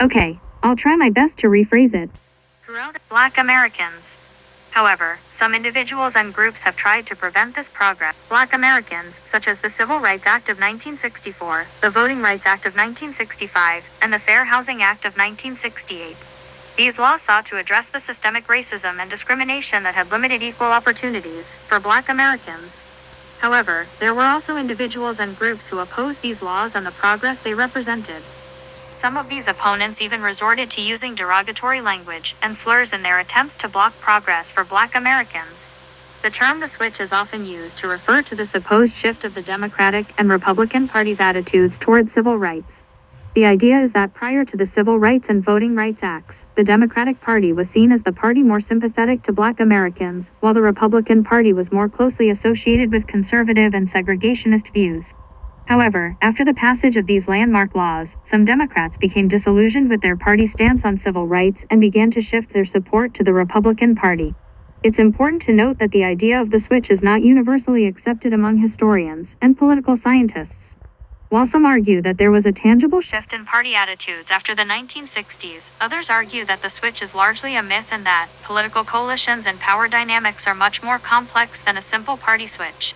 Okay, I'll try my best to rephrase it. Throughout Black Americans. However, some individuals and groups have tried to prevent this progress. Black Americans, such as the Civil Rights Act of 1964, the Voting Rights Act of 1965, and the Fair Housing Act of 1968. These laws sought to address the systemic racism and discrimination that had limited equal opportunities for Black Americans. However, there were also individuals and groups who opposed these laws and the progress they represented. Some of these opponents even resorted to using derogatory language and slurs in their attempts to block progress for Black Americans. The term "the switch" is often used to refer to the supposed shift of the Democratic and Republican parties' attitudes toward civil rights. The idea is that prior to the Civil Rights and Voting Rights Acts, the Democratic Party was seen as the party more sympathetic to Black Americans, while the Republican Party was more closely associated with conservative and segregationist views. However, after the passage of these landmark laws, some Democrats became disillusioned with their party's stance on civil rights and began to shift their support to the Republican Party. It's important to note that the idea of the switch is not universally accepted among historians and political scientists. While some argue that there was a tangible shift in party attitudes after the 1960s, others argue that the switch is largely a myth and that political coalitions and power dynamics are much more complex than a simple party switch.